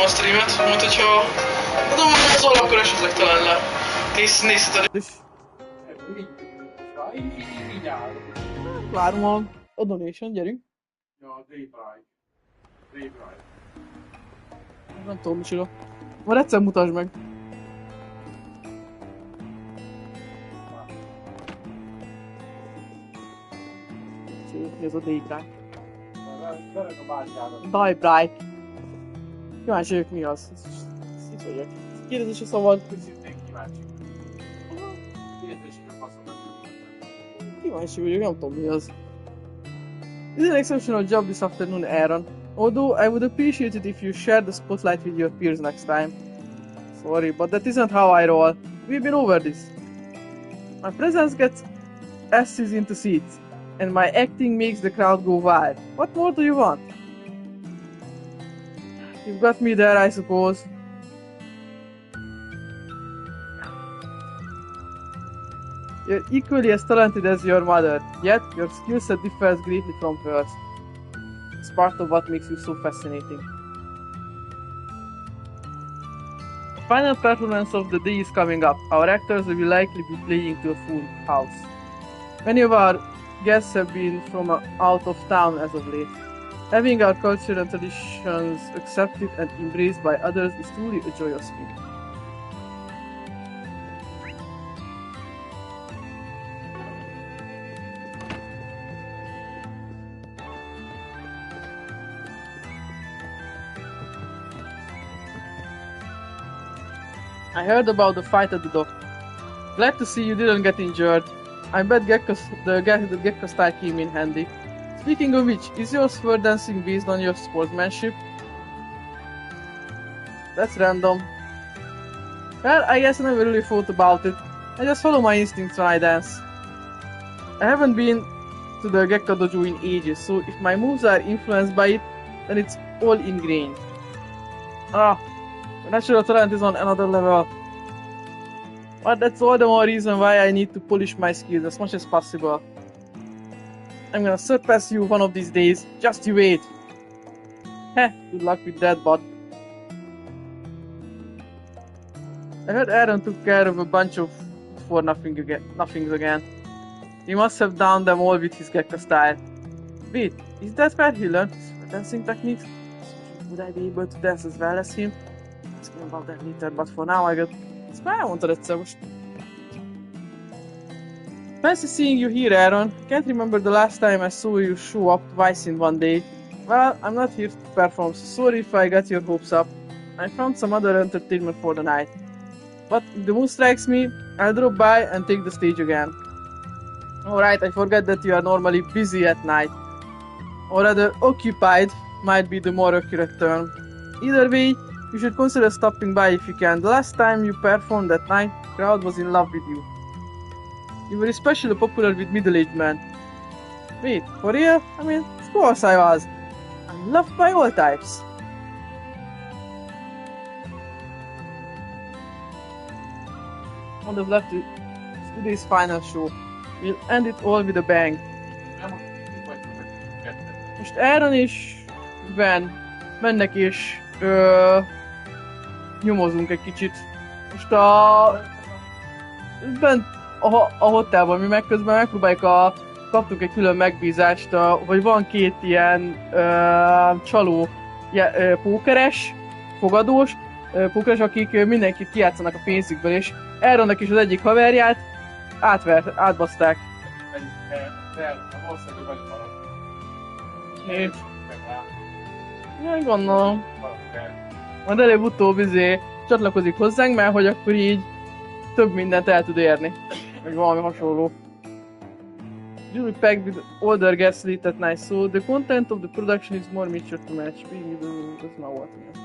a streamet, mint hogyha... Tudom, hogy az akkor esetleg talán le. Nézheted. Várom a donation, gyerünk. Ja, Daybreak. Nem tudom, micsoda. Már egyszer mutasd meg. Mi az a Daybreak? Daybreak. Kíváncsi vagyok, mi az. Szísz vagyok. Kérdezési szabad. Kíváncsi vagyok, nem tudom, mi az. This is an exceptional job this afternoon, Aaron. Although I would appreciate it if you shared the spotlight with your peers next time. Sorry, but that isn't how I roll. We've been over this. My presence gets asses into seats, and my acting makes the crowd go wild. What more do you want? You've got me there, I suppose. You're equally as talented as your mother, yet your skill set differs greatly from hers. It's part of what makes you so fascinating. The final performance of the day is coming up. Our actors will likely be playing to a full house. Many of our guests have been from out of town as of late. Having our culture and traditions accepted and embraced by others is truly a joyous feeling. I heard about the fight at the dock. Glad to see you didn't get injured. I bet the Gecko style came in handy. Speaking of which, is your sword dancing based on your sportsmanship? That's random. Well, I guess I never really thought about it. I just follow my instincts when I dance. I haven't been to the Gecko dojo in ages, so if my moves are influenced by it, then it's all ingrained. Ah, the natural talent is on another level. But that's all the more reason why I need to polish my skills as much as possible. I'm gonna surpass you one of these days, just you wait. Heh, good luck with that, bud. I heard Aaron took care of a bunch of nothings again. He must have done them all with his Gecko style. Wait, is that where he learned his dancing techniques? Would I be able to dance as well as him? Ask him about that later, but for now I got... Ezt már elmondtad egyszer most. Fancy seeing you here, Aaron. Can't remember the last time I saw you show up twice in one day. Well, I'm not here to perform, so sorry if I got your hopes up. I found some other entertainment for the night. But if the mood strikes me, I'll drop by and take the stage again. Alright, I forget that you are normally busy at night. Or rather, occupied might be the more accurate term. Either way, you should consider stopping by if you can. The last time you performed that night, the crowd was in love with you. You were especially popular with middle-aged men. Wait, for real? I mean, of course I was. I'm loved by all types. On the left is today's final show. We'll end it all with a bang. Most Aaron és Ben mennek és nyomozunk egy kicsit. Most bent a hotelban mi meg közben megpróbáljuk kaptunk egy külön megbízást, hogy van két ilyen csaló pókeres, fogadós, pókeres, akik mindenkit kijátszanak a pénzükből, és Aaronnak is az egyik haverját átbaszták. Ja, gondolom. Majd előbb-utóbb csatlakozik hozzánk, mert hogy akkor így több mindent el tud érni. Meg valami hasonló. Jury packed with older guests late at night, so the content of the production is more mature to match. That's not what it is.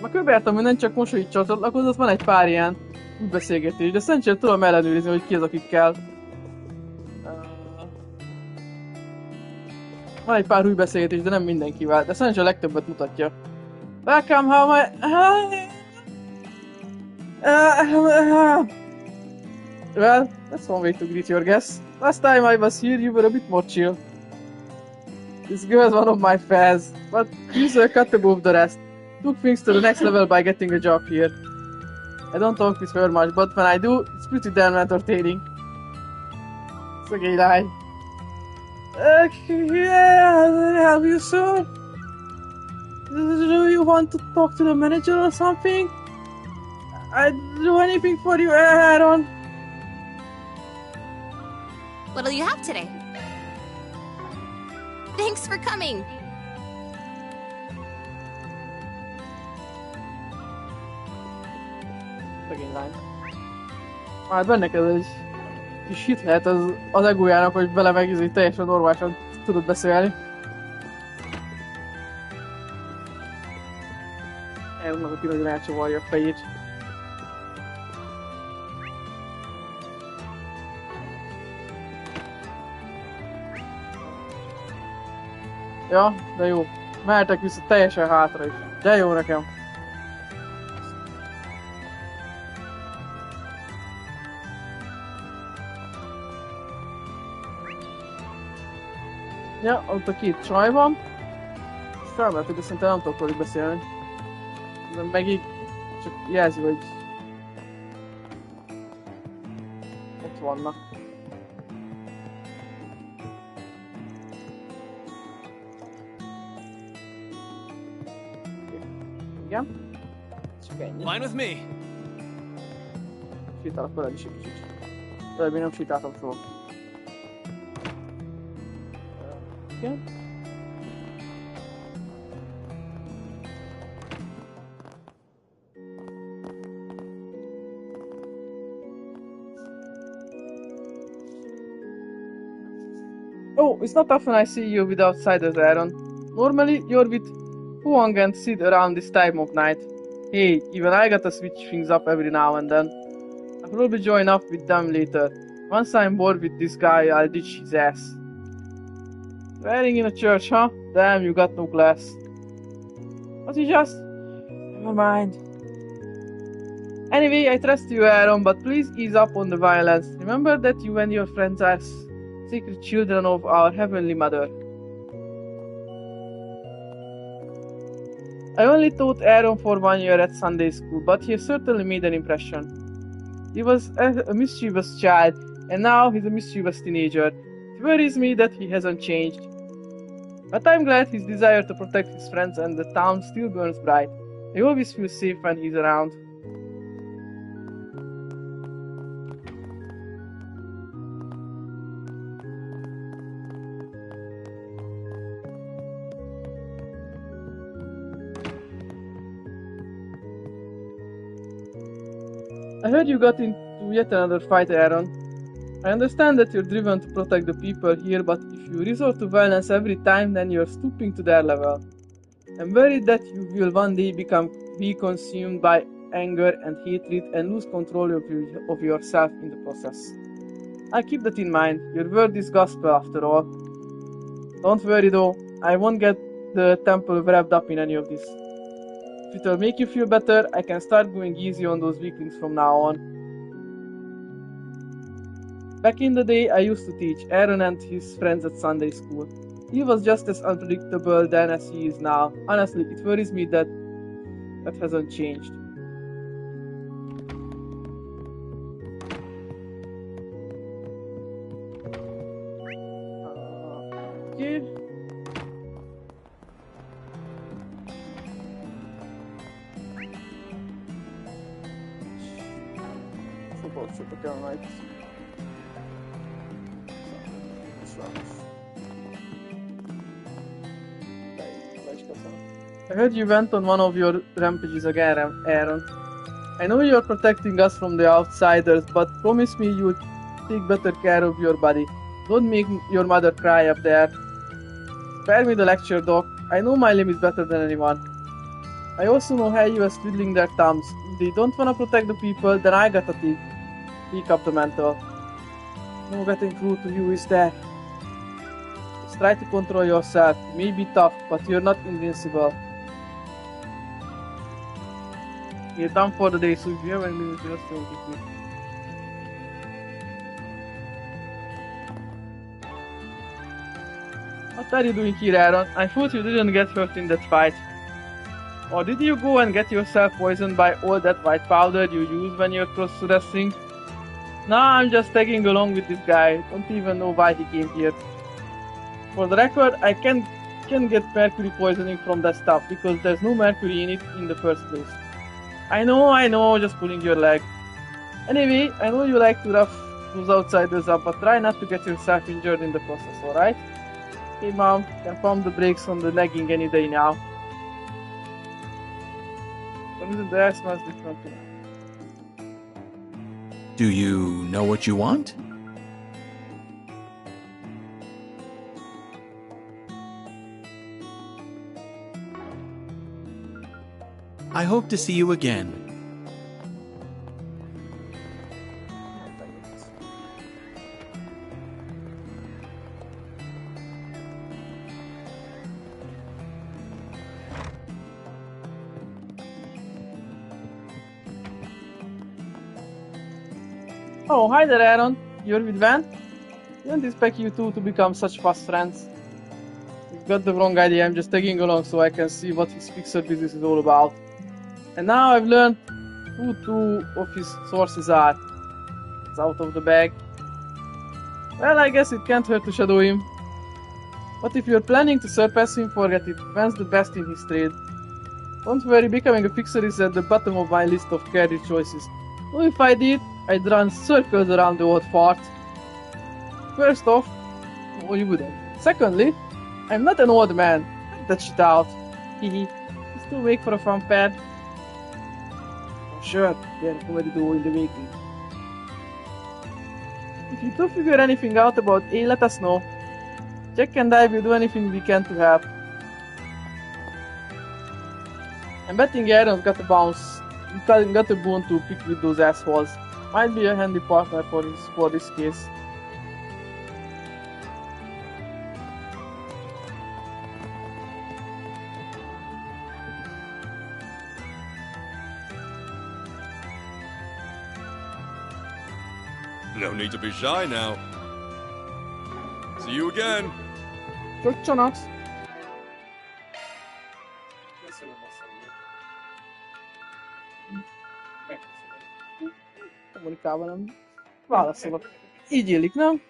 Már köbértem, hogy nem csak most, hogy csatlakozott, van egy pár ilyen beszélgetés, de szerencsére tudom ellenőrizni, hogy ki az, akikkel. Van egy pár új beszélgetés, de nem mindenkivel, de szerencsére a legtöbbet mutatja. Welcome, how my... Well, that's one way to greet your guests. Last time I was here, you were a bit more chill. This girl's one of my fans, but she's a cut above the rest. Took things to the next level by getting a job here. I don't talk with her much, but when I do, it's pretty damn entertaining. It's a gay line. Yeah, have you, sir? Do you want to talk to the manager or something? I'd do anything for you, Aaron. What'll you have today? Thanks for coming. Szegény lány. Hát benne kell egy kis hit lehet az egójának, hogy vele meg teljesen normálisan tudod beszélni. Aaronnak, aki nagyon elcsavarja a fejét. Ja, de jó. Mehetek vissza teljesen hátra is. De jó nekem. Ja, ott a két csaj van. És felmehetünk, de szerintem nem tudok velük beszélni. De meg így csak jelzi, hogy ott vannak. Igen. Csak ennyi. Fine with me. Sétálok veled is egy kicsit. De még nem sétáltam soha. Igen. Oh, it's not often I see you with outsiders, Aaron. Normally, you're with Huang and Sid around this time of night. Hey, even I gotta switch things up every now and then. I'll probably join up with them later. Once I'm bored with this guy, I'll ditch his ass. Swearing in a church, huh? Damn, you got no class. Was he just... Never mind. Anyway, I trust you, Aaron, but please ease up on the violence. Remember that you and your friends are sacred children of our Heavenly Mother. I only taught Aaron for 1 year at Sunday school, but he certainly made an impression. He was a mischievous child, and now he's a mischievous teenager. It worries me that he hasn't changed. But I'm glad his desire to protect his friends and the town still burns bright. I always feel safe when he's around. I heard you got into yet another fight, Aaron. I understand that you're driven to protect the people here, but if you resort to violence every time, then you're stooping to their level. I'm worried that you will one day be consumed by anger and hatred and lose control of yourself in the process. I'll keep that in mind. Your word is gospel after all. Don't worry though, I won't get the temple wrapped up in any of this. If it'll make you feel better, I can start going easy on those weaklings from now on. Back in the day, I used to teach Aaron and his friends at Sunday school. He was just as unpredictable then as he is now. Honestly, it worries me that hasn't changed. Okay. Football kell majd. I heard you went on one of your rampages again, Aaron. I know you're protecting us from the outsiders, but promise me you'll take better care of your body. Don't make your mother cry up there. Spare me the lecture, Doc. I know my limits better than anyone. I also know how you are twiddling their thumbs. If they don't wanna protect the people, then I gotta take up the mantle. No getting through to you, is there? Just try to control yourself. You may be tough, but you're not invincible. You're done for the day, so if you have any minutes, just don't keep me. What are you doing here, Aaron? I thought you didn't get hurt in that fight. Or did you go and get yourself poisoned by all that white powder you use when you're cross wrestling? No, I'm just tagging along with this guy. Don't even know why he came here. For the record, I can get mercury poisoning from that stuff because there's no mercury in it in the first place. I know, just pulling your leg. Anyway, I know you like to rough those outsiders up, but try not to get yourself injured in the process, alright? Hey mom, can pump the brakes on the nagging any day now. The air smells different now. Do you know what you want? I hope to see you again. Oh, hi there, Aaron. You're with Van? Didn't expect you two to become such fast friends. You've got the wrong idea. I'm just tagging along so I can see what his fixer business is all about. And now I've learned who two of his sources are. It's out of the bag. Well, I guess it can't hurt to shadow him. But if you're planning to surpass him, forget it. Van's the best in his trade. Don't worry, becoming a fixer is at the bottom of my list of career choices. Though if I did, I'd run circles around the old fart. First off, no, you wouldn't. Secondly, I'm not an old man. Cut that shit out. Hehe. It's too big for a fun pair. Oh, sure, they're comedy duo in the making. If you do figure anything out about A, let us know. Jack and I will do anything we can to help. I'm betting Aaron's got a bounce. Got a bone to pick with those assholes. Might be a handy partner for this case. No need to be shy now. See you again. Csocsonax! Köszönöm a szót. Megköszönöm. Kommunikálva nem válaszolok. Így illik, nem?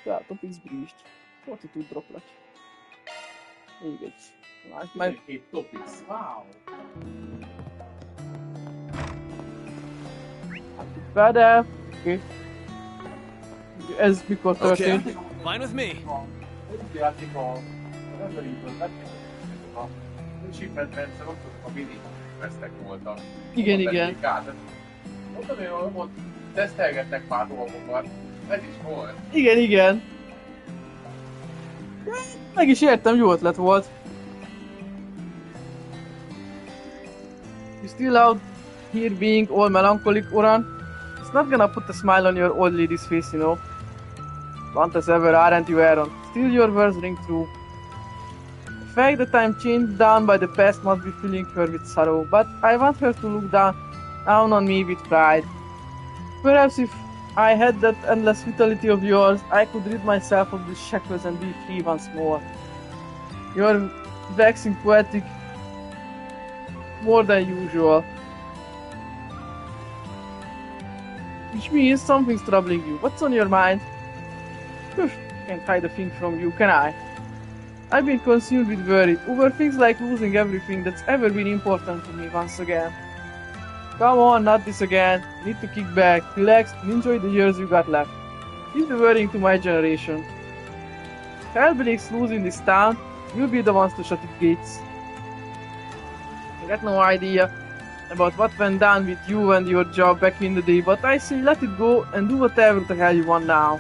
Ja, topics breached. 42 droplet. Még egy. Már 12 topics. Wow! Better. Oké. Ez mikor történt? Fine with me. Úgy játék a rendelítőt, a shipment rendszer, ott a mini vesztek voltak. Igen, Ott igen. vették át. Mondtam, hogy ott tesztelgetnek már dolgokat. Ez is volt. Igen, igen. Meg is értem, jó ötlet volt. You still out here being all melancholic, Oran? It's not gonna put a smile on your old lady's face, you know. Blunt as ever, aren't you, Aaron? Still your words ring true. The fact that I'm chained down by the past must be filling her with sorrow, but I want her to look down on me with pride. Perhaps if I had that endless vitality of yours, I could rid myself of the shackles and be free once more. You're waxing poetic more than usual. Which means something's troubling you. What's on your mind? Can't hide a thing from you, can I? I've been consumed with worry over things like losing everything that's ever been important to me once again. Come on, not this again. Need to kick back, relax, and enjoy the years you got left. Leave the worrying to my generation. If hell breaks loose in this town, we'll be the ones to shut its gates. I got no idea about what went down with you and your job back in the day, but I say let it go and do whatever the hell you want now.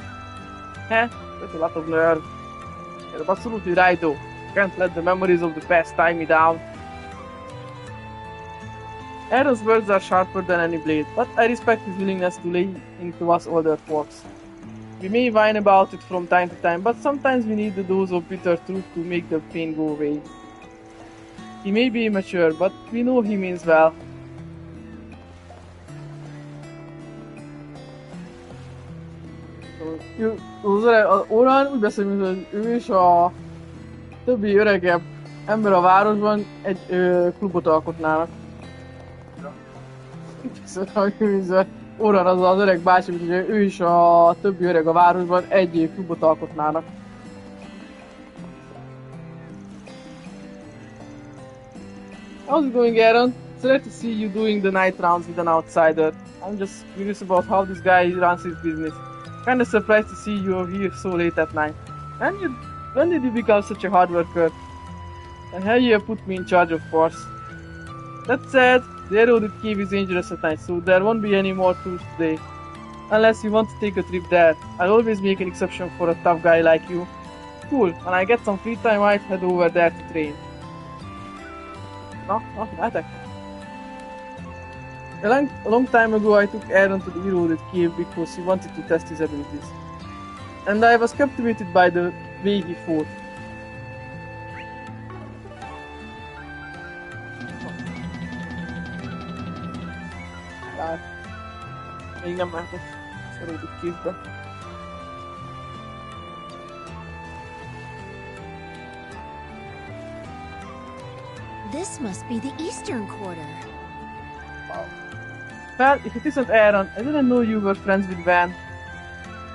Heh, that's a lot of nerve. You're absolutely right though. Can't let the memories of the past tie me down. Aaron's words are sharper than any blade, but I respect his willingness to lay into us older folks. We may whine about it from time to time, but sometimes we need a dose of bitter truth to make the pain go away. He may be immature, but we know he means well. Az Oran úgy beszél, mint hogy ő és a többi öregebb ember a városban egy klubot alkotnának. Oran az az öreg bácsi, hogy ő is a többi öreg a városban egy klubot alkotnának. How's it going, Aaron? It's glad to see you doing the night rounds with an outsider. I'm just curious about how this guy runs his business. Kinda surprised to see you here so late at night. When did you become such a hard worker? And how you have put me in charge, of course. That said, the eroded cave is dangerous at night, so there won't be any more tours today. Unless you want to take a trip there. I'll always make an exception for a tough guy like you. Cool, when I get some free time, I might head over there to train. No, látok. A long time ago I took Aaron to the eroded cave because he wanted to test his abilities. And I was captivated by the way he fought. Még nem látok az eroded cave-be. This must be the eastern quarter. Well, if it isn't Aaron, I didn't know you were friends with Van.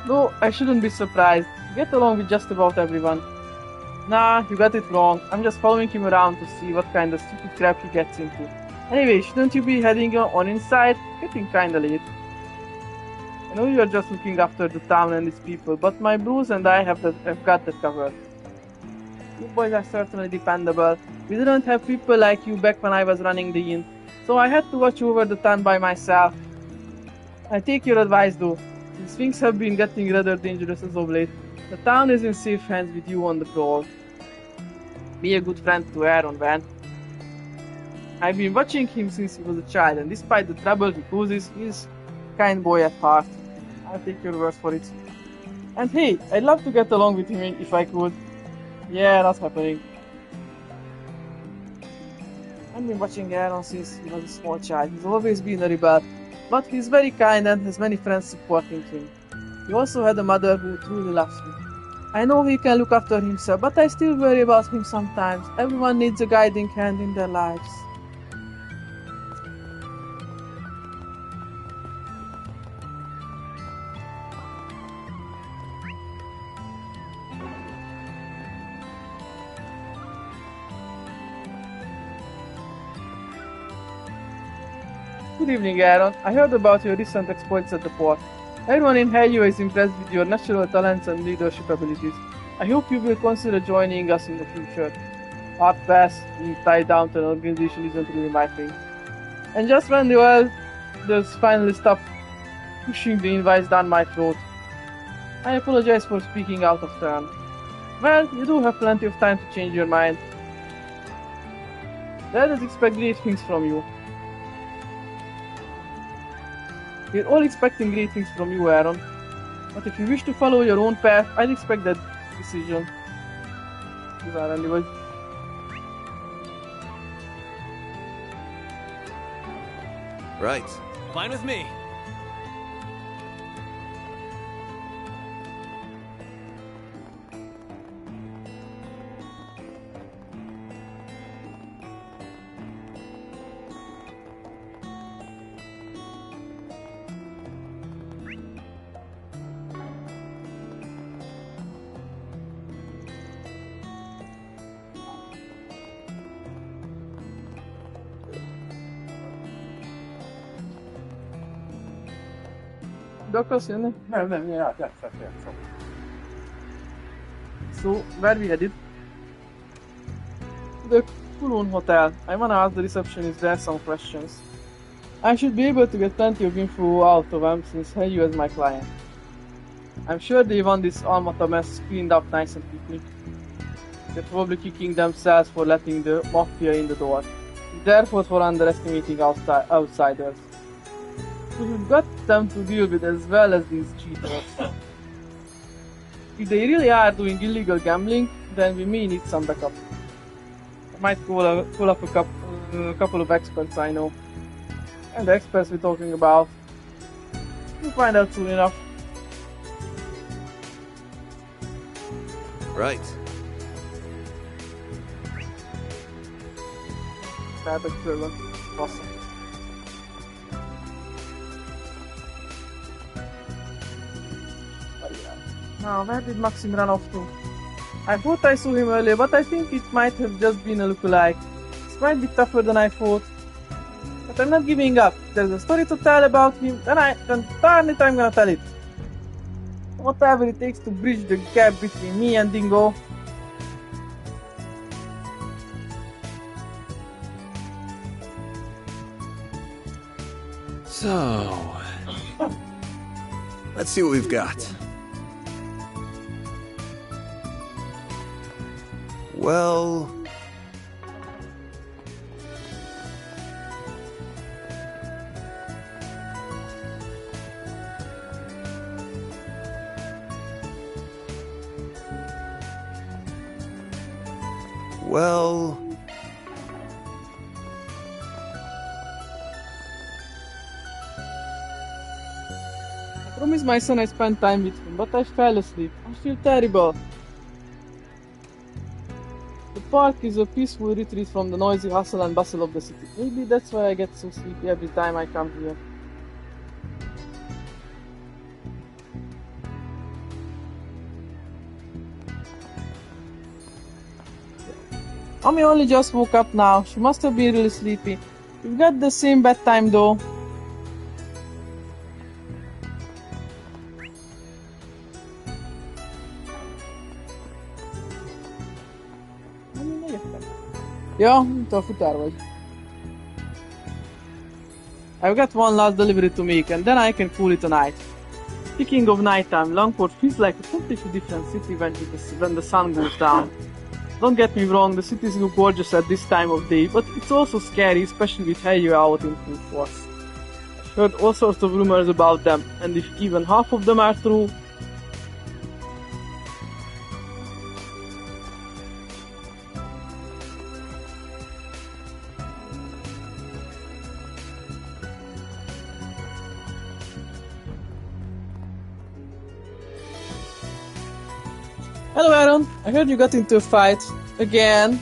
Though, I shouldn't be surprised. You get along with just about everyone. Nah, you got it wrong. I'm just following him around to see what kind of stupid crap he gets into. Anyway, shouldn't you be heading on inside? Getting kinda late. I know you're just looking after the town and its people, but my bros and I have got that covered. You boys are certainly dependable. We didn't have people like you back when I was running the inn, so I had to watch over the town by myself. I take your advice though, since things have been getting rather dangerous as of late. The town is in safe hands with you on the prowl. Be a good friend to Aaron, Van. I've been watching him since he was a child, and despite the trouble he causes, he's a kind boy at heart. I'll take your word for it. And hey, I'd love to get along with him if I could. Yeah, that's happening. I've been watching Aaron since he was a small child. He's always been a rebel, but he's very kind and has many friends supporting him. He also had a mother who truly loves him. I know he can look after himself, but I still worry about him sometimes. Everyone needs a guiding hand in their lives. Good evening, Aaron. I heard about your recent exploits at the port. Everyone in Hayu is impressed with your natural talents and leadership abilities. I hope you will consider joining us in the future. Hard pass, being tied down to an organization isn't really my thing. And just when the others finally stop pushing the invites down my throat, I apologize for speaking out of turn. Well, you do have plenty of time to change your mind. The others expect great things from you. We're all expecting great things from you, Aaron. But if you wish to follow your own path, I'd expect that decision. Right. Fine with me. Doctor's jönni? Nem, játszom. So, where we headed? The Kulun Hotel. I wanna ask the receptionist there some questions. I should be able to get plenty of info out of them since Hayu is my client. I'm sure they want this Almata mess cleaned up nice and quickly. They're probably kicking themselves for letting the Mafia in the door. Therefore for underestimating outsiders. We've got them to deal with as well as these cheaters. If they really are doing illegal gambling, then we may need some backup. I might call up a couple of experts I know. And the experts we're talking about, we'll find out soon enough. Right. Felvett körben. Bassza. Now, where did Maxim run off to? I thought I saw him earlier, but I think it might have just been a lookalike. This might be tougher than I thought. But I'm not giving up. If there's a story to tell about him, then darn it, I'm gonna tell it. Whatever it takes to bridge the gap between me and Dingo. So, let's see what we've got. Well... Well... I promised my son I spent time with him, but I fell asleep. I feel terrible. The park is a peaceful retreat from the noisy hustle and bustle of the city. Maybe that's why I get so sleepy every time I come here. Mommy only just woke up now. She must have been really sleepy. We've got the same bedtime though. Ja, mint a futár vagy. I've got one last delivery to make and then I can call it a night. Speaking of nighttime, Longport feels like a completely different city when the sun goes down. Don't get me wrong, the cities look gorgeous at this time of day, but it's also scary, especially with heavy out in full force. I've heard all sorts of rumors about them, and if even half of them are true, Hello Aaron, I heard you got into a fight. Again.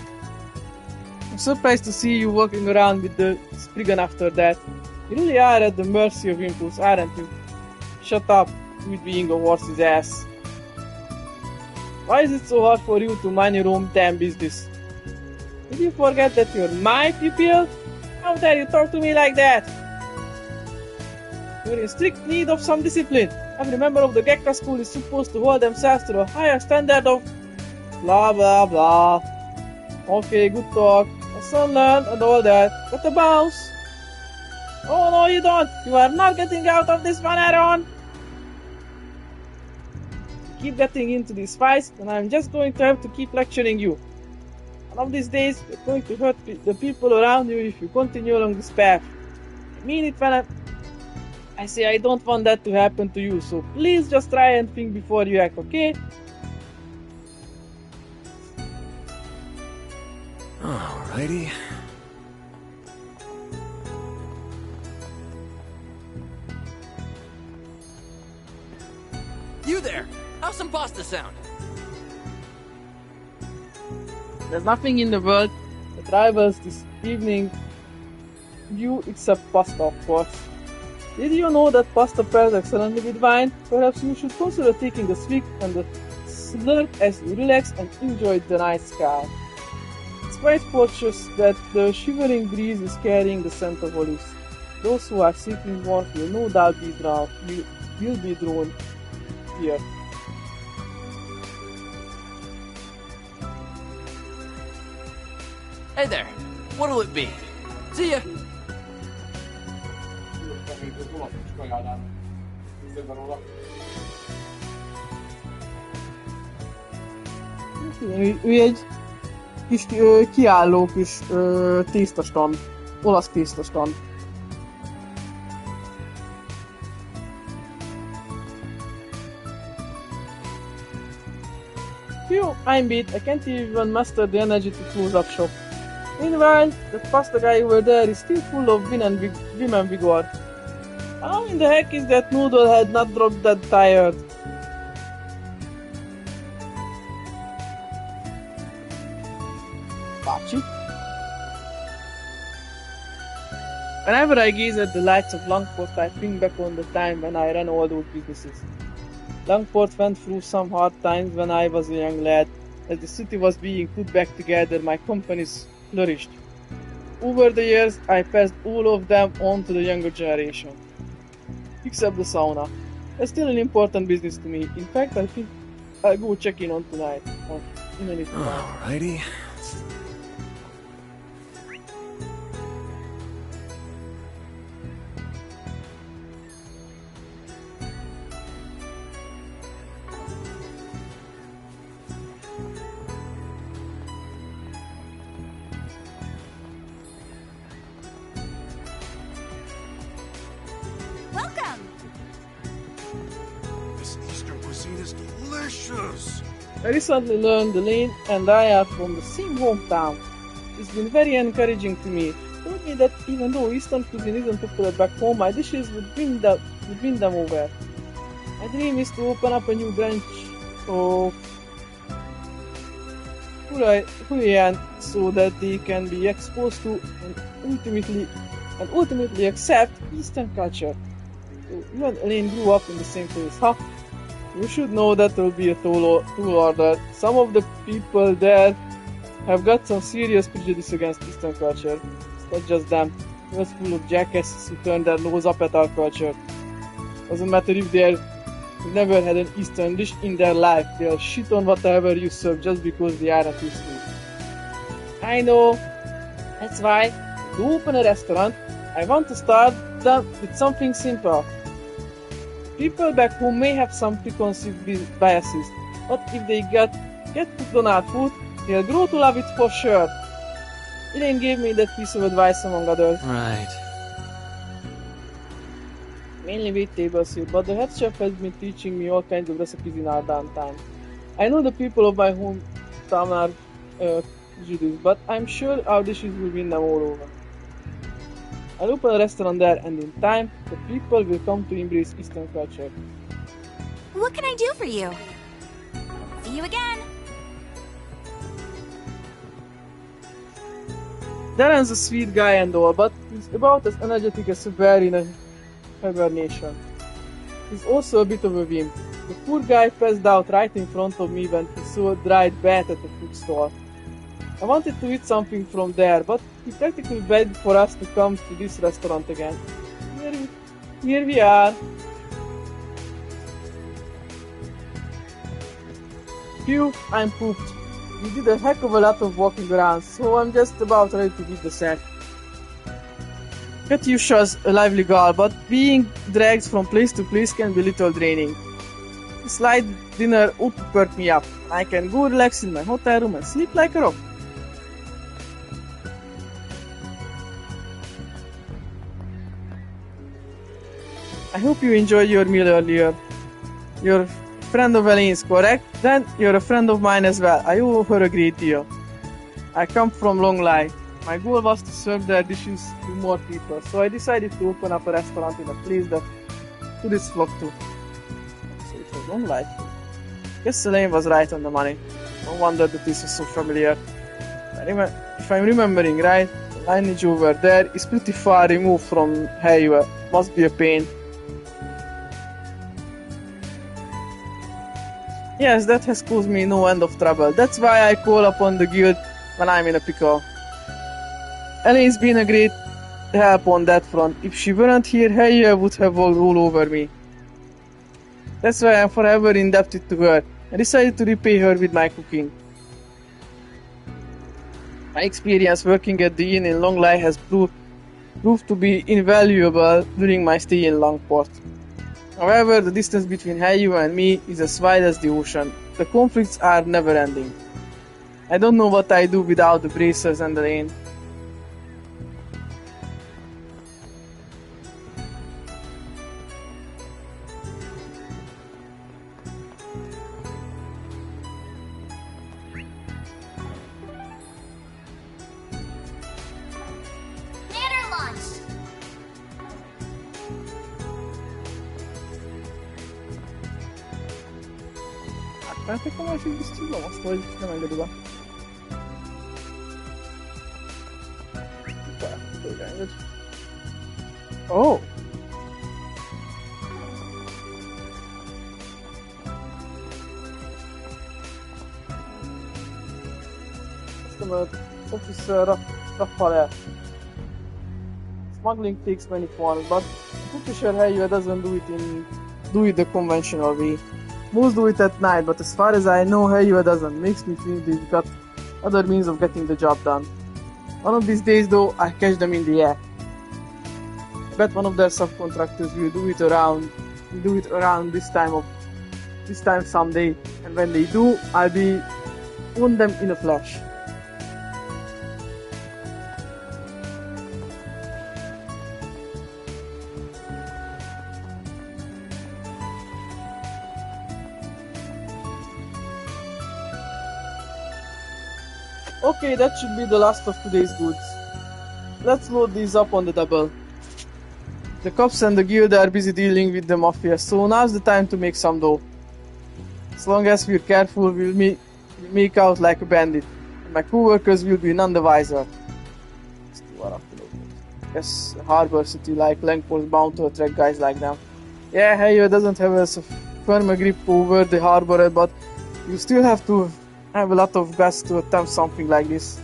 I'm surprised to see you walking around with the Spriggan after that. You really are at the mercy of impulse, aren't you? Shut up, with being a horse's ass. Why is it so hard for you to mind your own damn business? Did you forget that you're my pupil? How dare you talk to me like that? You're in strict need of some discipline. Every member of the Gekka school is supposed to hold themselves to a higher standard of blah blah blah. Okay, good talk. Lesson learned and all that. But a bounce. Oh no you don't. You are not getting out of this one, Aaron. You keep getting into these fights and I'm just going to have to keep lecturing you. One of these days you're going to hurt the people around you if you continue along this path. I mean it when I say I don't want that to happen to you, so please just try and think before you act, okay? Alrighty. You there! How's some pasta sound? There's nothing in the world that rivals this evening view except pasta, of course. Did you know that pasta pairs excellently with wine? Perhaps you should consider taking a swig and a slurp as you relax and enjoy the night sky. It's quite fortuitous that the shivering breeze is carrying the scent of olives. Those who are seeking warmth will no doubt be drawn here. Hey there! What'll it be? See ya! Ő egy kis kiálló kis tésztastand, olasz tésztastand. Phew, I'm beat. I can't even muster the energy to close up shop. Meanwhile, the pasta guy over there is still full of vim and vigor. How in the heck is that noodle head not dropped that tired? kicsi. Whenever I gaze at the lights of Langport, I think back on the time when I ran all those businesses. Langport went through some hard times when I was a young lad. As the city was being put back together, my companies flourished. Over the years, I passed all of them on to the younger generation. Except the sauna. It's still an important business to me. In fact, I think I'll go check in on tonight. In a little while. Alrighty. Welcome! This Eastern cuisine is delicious. I recently learned the lane and I are from the same hometown. It's been very encouraging to me. Told me that even though Eastern cuisine isn't popular back home, my dishes would win them over. My dream is to open up a new branch of Korean so that they can be exposed to and ultimately accept Eastern culture. So you and Elaine grew up in the same place, huh? You should know that will be a tall order. Some of the people there have got some serious prejudice against Eastern culture. It's not just them. It was full of jackasses who turn their nose up at our culture. Doesn't matter if they've never had an Eastern dish in their life. They'll shit on whatever you serve just because they aren't used to it. I know. That's why, to open a restaurant, I want to start them with something simple. People back home may have some preconceived biases, but if they get hooked on our food, they'll grow to love it for sure. Elaine gave me that piece of advice among others. Right. Mainly vegetable soup, but the head chef has been teaching me all kinds of recipes in our downtime. I know the people of my hometown are prejudiced, but I'm sure our dishes will win them all over. I'll open a restaurant there, and in time, the people will come to embrace Eastern culture. What can I do for you? See you again! Darren's a sweet guy and all, but he's about as energetic as a bear in a hibernation. He's also a bit of a wimp. The poor guy passed out right in front of me when he saw a dried bat at the food store. I wanted to eat something from there, but he practically begged for us to come to this restaurant again. Here we are. Phew, I'm pooped. We did a heck of a lot of walking around, so I'm just about ready to hit the set. Katyusha's a lively girl, but being dragged from place to place can be a little draining. This light dinner ought to perk me up. I can go relax in my hotel room and sleep like a rock. I hope you enjoyed your meal earlier. You're a friend of Elaine's, correct? Then you're a friend of mine as well. I owe her a great deal. I come from Long Lai. My goal was to serve their dishes to more people, so I decided to open up a restaurant in a place that tourists flock to. So it was Long Lai. Guess Elaine was right on the money. No wonder the place was so familiar. If I'm remembering right, the lineage over there is pretty far removed from Heiwa. Must be a pain. Yes, that has caused me no end of trouble. That's why I call upon the guild when I'm in a pickle. Elaine's been a great help on that front. If she weren't here, Heiya would have walked all over me. That's why I'm forever indebted to her. I decided to repay her with my cooking. My experience working at the inn in Long Lai has proved to be invaluable during my stay in Langport. However, the distance between Heiyu and me is as wide as the ocean. The conflicts are never ending. I don't know what I do without the bracers and the rain. Dinner lunch! Átmentek a másik biztosba? Azt vagy nem engedi be. Oh. Customer officer Rafael. Smuggling takes many forms, but I'm pretty sure Heiyu doesn't do it the conventional way. Most do it at night, but as far as I know, Heiyu doesn't. Makes me think they've got other means of getting the job done. One of these days, though, I catch them in the act. I bet one of their subcontractors will do it around this time someday, and when they do, I'll be on them in a flash. Okay, that should be the last of today's goods. Let's load these up on the double. The cops and the guild are busy dealing with the mafia, so now's the time to make some dough. As long as we're careful, we'll make out like a bandit, and my co-workers will be none the wiser. Yes, a harbor city like Langport's bound to attract guys like them. Yeah, Heiyu doesn't have a firm grip over the harbor, but you still have to have a lot of guts to attempt something like this.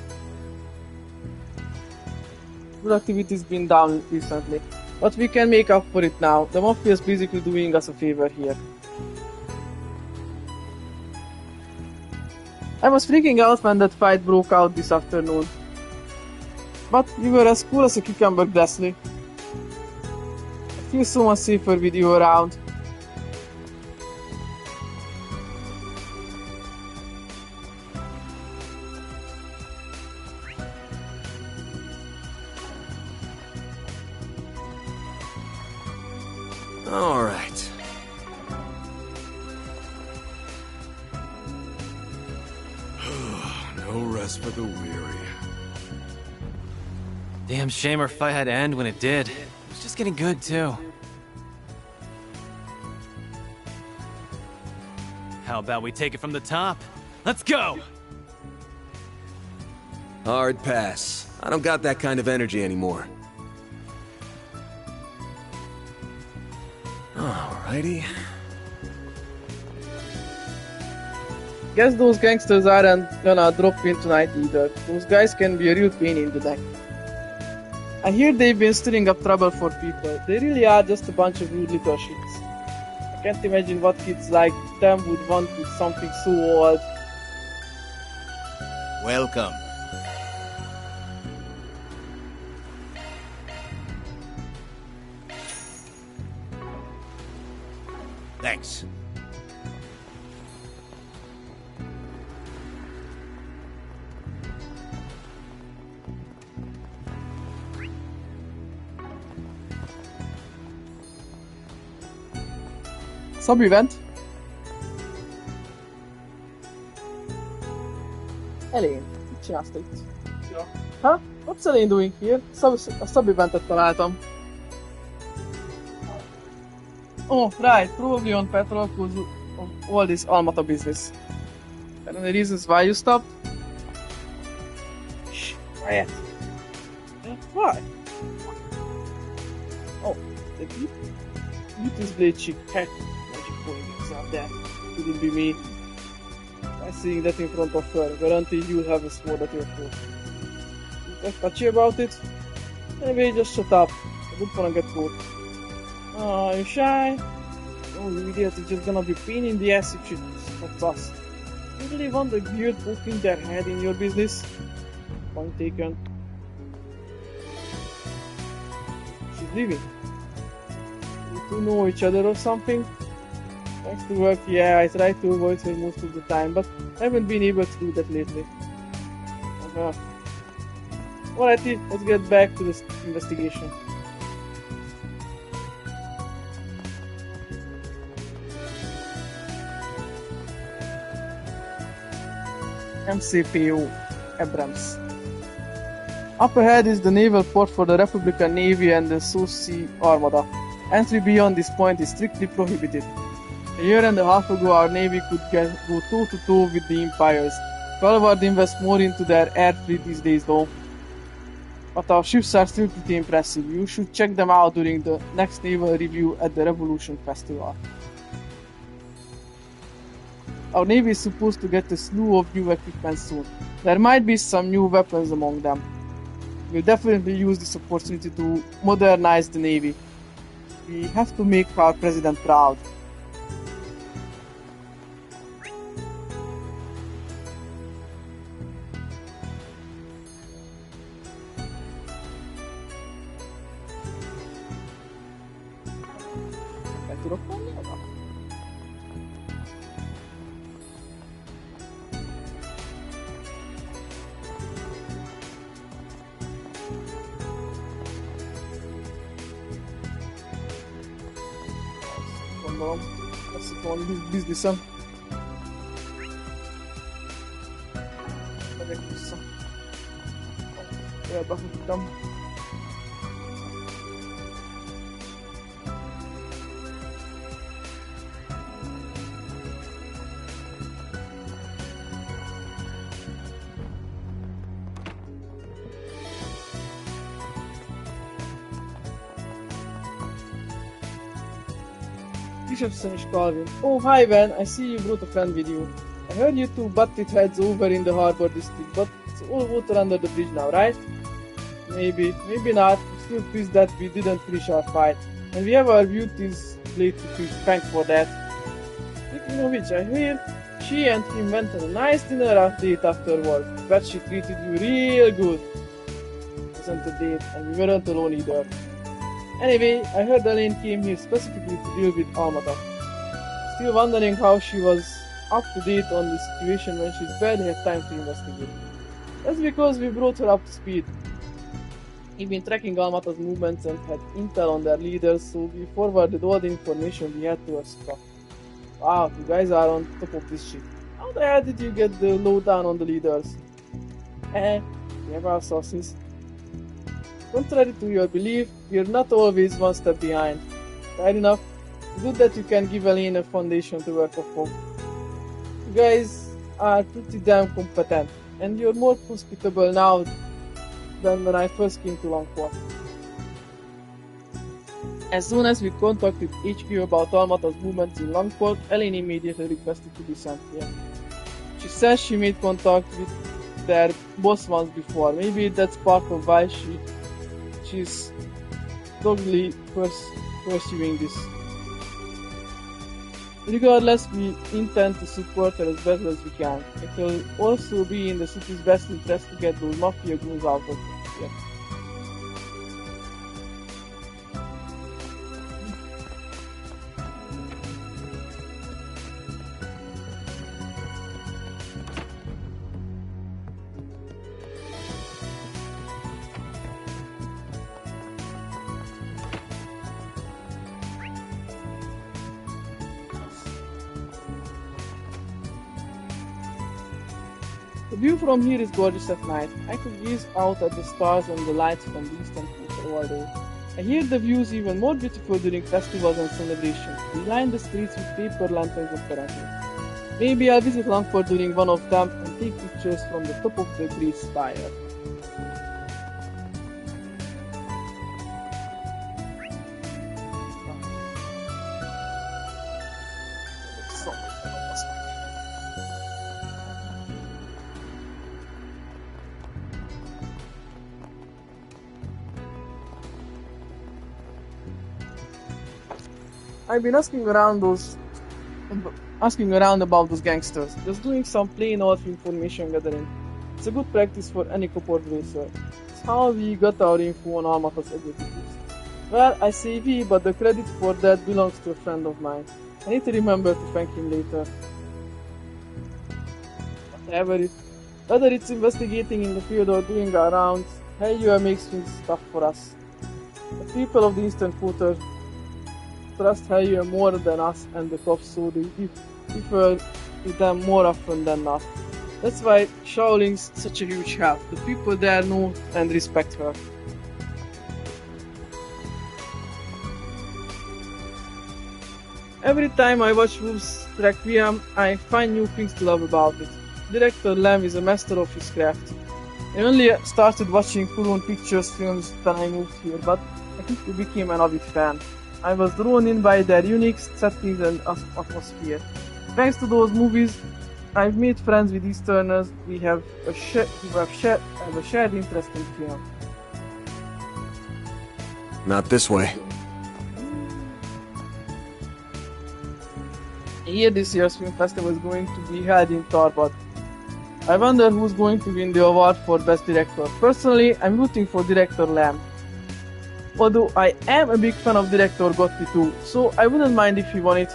Productivity's been down recently, but we can make up for it now. The mafia is basically doing us a favor here. I was freaking out when that fight broke out this afternoon. But you were as cool as a cucumber, Glassley. I feel so much safer with you around. All right. No rest for the weary. Damn shame our fight had to end when it did. It was just getting good, too. How about we take it from the top? Let's go! Hard pass. I don't got that kind of energy anymore. Alrighty. Guess those gangsters aren't gonna drop in tonight either. Those guys can be a real pain in the neck. I hear they've been stirring up trouble for people. They really are just a bunch of rude little shits. I can't imagine what kids like them would want with something so old. Welcome. Thanks. Sub-event? Elaine, mit csinálsz te itt? Ja. Huh? What's Elaine doing here? A sub-eventet találtam. Oh, right, probably on patrol because of all this Almata business. Any reasons why you stopped? Shh, quiet. Why? Oh, the beauty's blade chick hack. Magic point except that. Couldn't be me. I seeing that in front of her. Guarantee you'll have a sword at your throat. You're touchy about it? Anyway, just shut up. I don't wanna get caught. Oh, you shy? Oh, you idiot, it's just gonna be pain in the ass if she stops us. You really want the guild poking their head in your business? Point taken. She's leaving. You two know each other or something? Thanks to work, yeah, I try to avoid her most of the time, but I haven't been able to do that lately. Alrighty, let's get back to the investigation. MCPO Abrams. Up ahead is the naval port for the Republican Navy and the South Sea Armada. Entry beyond this point is strictly prohibited. A year and a half ago our Navy could go toe-to-toe with the Empires. Valvard invests more into their air fleet these days though. But our ships are still pretty impressive. You should check them out during the next naval review at the Revolution Festival. Our navy is supposed to get a slew of new equipment soon. There might be some new weapons among them. We'll definitely use this opportunity to modernize the navy. We have to make our president proud. Fel tudok menni oda? Gondolom, lesz itt valami bizniszem. Megyek vissza. Elbefuttam. Bishopson is Calvin. Oh, hi Van, I see you brought a friend with you. I heard you two butted heads over in the harbor district, but it's all water under the bridge now, right? Maybe, maybe not. I'm still pissed that we didn't finish our fight. And we have our beauties late to keep thank for that. Speaking of which, I hear she and him went on a nice dinner date afterward. Bet she treated you real good. It wasn't a date, and we weren't alone either. Anyway, I heard Elaine came here specifically to deal with Almata. Still wondering how she was up to date on the situation when she's barely had time to investigate. That's because we brought her up to speed. We've been tracking Almata's movements and had intel on their leaders, so we forwarded all the information we had to her staff. Wow, you guys are on top of this shit. How the hell did you get the lowdown on the leaders? We have our sources. Contrary to your belief, we're not always one step behind. Fair enough. Good that you can give Elaine a foundation to work off of. You guys are pretty damn competent, and you're more hospitable now than when I first came to Longport. As soon as we contacted HQ about Almata's movements in Longport, Elaine immediately requested to be sent here. She says she made contact with their boss once before. Maybe that's part of why she's doggedly pursuing this. Regardless, we intend to support her as best as we can. It will also be in the city's best interest to get those mafia goons out of here. The view from here is gorgeous at night. I could gaze out at the stars and the lights from the distant future all day. I hear the views even more beautiful during festivals and celebrations. We line the streets with paper lanterns apparently. Maybe I'll visit Longport during one of them and take pictures from the top of the great spire. I've been asking around about those gangsters, just doing some plain old information gathering. It's a good practice for any cop or racer. It's how we got our info on Almata's executives. Well, I say we, but the credit for that belongs to a friend of mine. I need to remember to thank him later. Whether it's investigating in the field or doing our rounds, Hellier makes things tough for us. The people of the Eastern Quarter trust Hellier more than us and the cops, so they defer to them more often than not. That's why Shaoling's such a huge help. The people there know and respect her. Every time I watch Wolf's Requiem, I find new things to love about it. Director Lam is a master of his craft. I only started watching full-on pictures films when I moved here, but I quickly became an avid fan. I was drawn in by their unique settings and atmosphere. Thanks to those movies, I've made friends with Easterners who have a shared interest in film. Not this way. Here this year's film festival is going to be held in Tarbad. I wonder who's going to win the award for Best Director. Personally, I'm rooting for Director Lam. Although I am a big fan of Director Gotti too, so I wouldn't mind if he won it.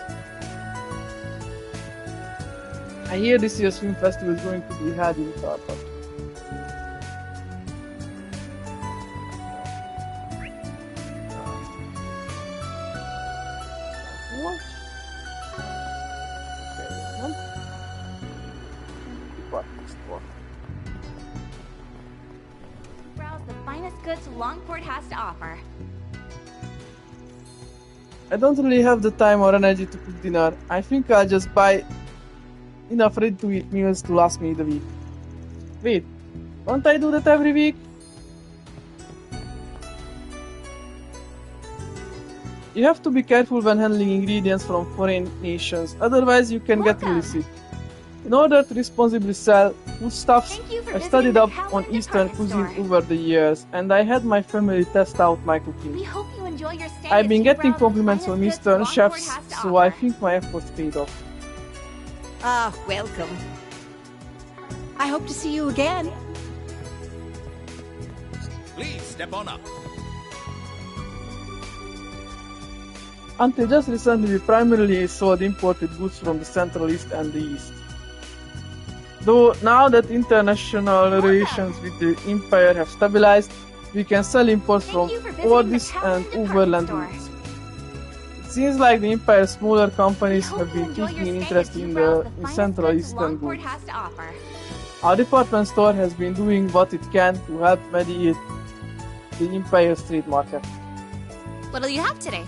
I hear this year's film festival is going to be held in Tarbad. What? Browse the finest goods Longport has to offer. I don't really have the time or energy to cook dinner. I think I'll just buy enough ready-to-eat meals to last me the week. Wait, don't I do that every week? You have to be careful when handling ingredients from foreign nations, otherwise you can get really sick. In order to responsibly sell foodstuffs, I studied up on Eastern cuisine over the years, and I had my family test out my cooking. We hope you enjoy your stay. I've been as you getting browse the compliments finest from goods Eastern Longport chefs, has to so I offer. think my efforts paid off. Ah, welcome. I hope to see you again. Please step on up. Until just recently, we primarily sold imported goods from the Central East and the East. Though now that international relations with the Empire have stabilized, we can sell imports from Thank you for visiting over the this Calvin and department overland store. routes. It seems like the Empire's smaller companies We have hope you been enjoy taking your an stay interest as you in browse the finest Central goods Eastern Longport goods. has to offer. Our department store has been doing what it can to help mediate the Empire street market. What'll you have today?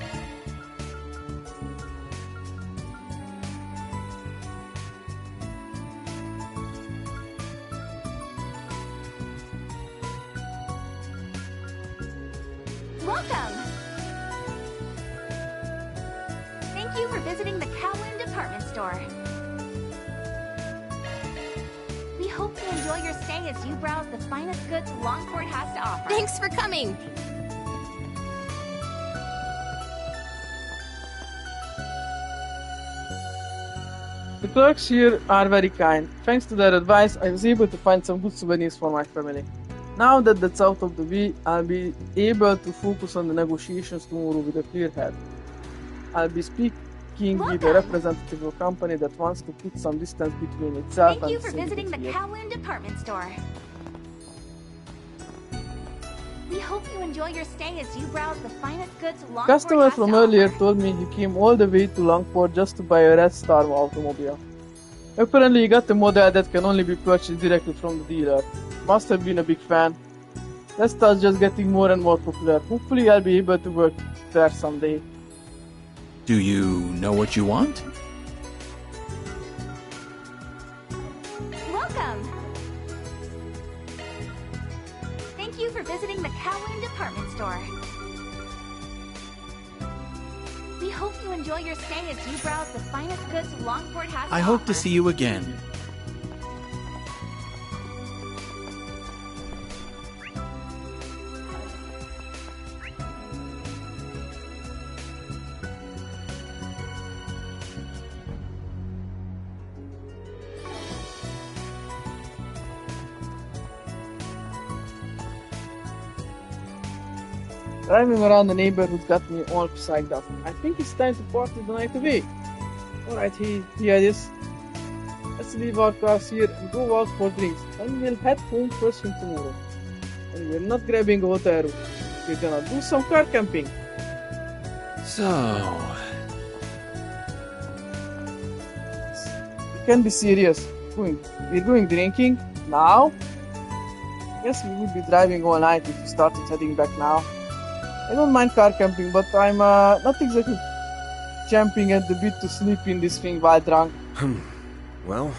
Welcome! Thank you for visiting the Kowloon department store. We hope you enjoy your stay as you browse the finest goods Longport has to offer. Thanks for coming! The clerks here are very kind. Thanks to their advice, I was able to find some good souvenirs for my family. Now that that's out of the way, I'll be able to focus on the negotiations tomorrow with a clear head. I'll be speaking with a representative of a company that wants to put some distance between itself Thank you and for visiting the syndicate. Kowloon department store. We hope you enjoy your stay as you browse the finest goods Longport Customer has from to earlier offer. told me he came all the way to Longport just to buy a Red Star automobile. Apparently he got a model that can only be purchased directly from the dealer. Must have been a big fan. Red Star's just getting more and more popular. Hopefully I'll be able to work there someday. Do you know what you want? Welcome! Thank you for visiting the Kowloon department store. We hope you enjoy your stay as you browse the finest goods Longport has I to hope to offer. see you again. Driving around the neighborhood got me all psyched up. I think it's time to party the night away. Alright, here it is. Let's leave our cars here and go out for drinks. And we'll head home first thing tomorrow. And we're not grabbing a hotel room. We're gonna do some car camping. So, You can't be serious. We're going drinking? Now? Guess we would be driving all night if we started heading back now. I don't mind car camping, but I'm not exactly champing at the bit to sleep in this thing while drunk. Well,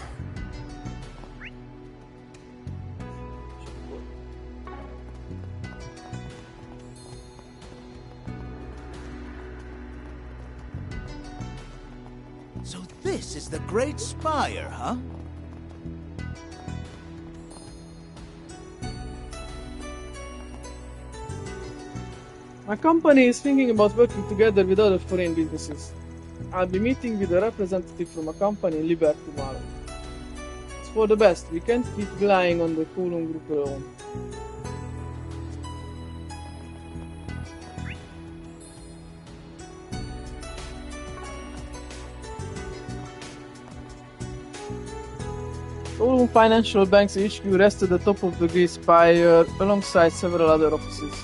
This is the Great Spire, huh? My company is thinking about working together with other foreign businesses. I'll be meeting with a representative from a company in Liberty tomorrow. It's for the best. We can't keep relying on the Kulun group alone. Kulun Financial Bank's HQ rests at the top of the Great Spire alongside several other offices.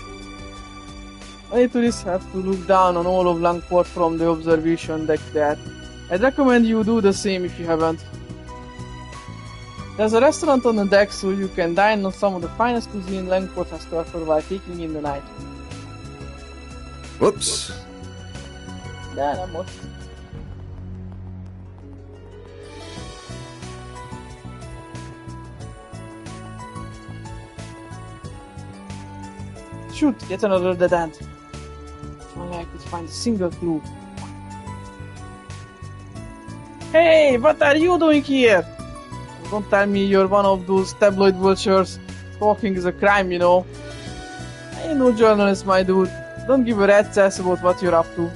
Many tourists have to look down on all of Langport from the observation deck there. I'd recommend you do the same if you haven't. There's a restaurant on the deck so you can dine on some of the finest cuisine Langport has to offer while taking in the night. Whoops. De nem most. Shoot, get another dead end. If only I could find a single clue. Hey, what are you doing here? Don't tell me you're one of those tabloid vultures. Talking is a crime, you know. I ain't no journalist, my dude. Don't give a rat's ass about what you're up to.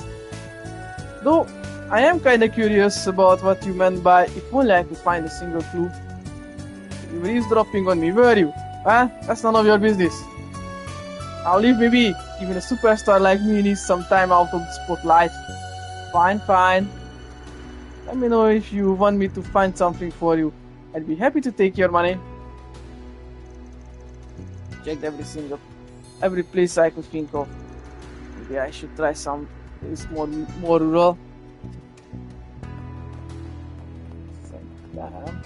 Though, I am kinda curious about what you meant by if only I could find a single clue. You were eavesdropping on me, were you? Well, that's none of your business. Now leave me be. Even a superstar like me needs some time out of the spotlight. Fine, fine. Let me know if you want me to find something for you. I'd be happy to take your money. Checked every place I could think of. Maybe I should try some place more rural. Damn.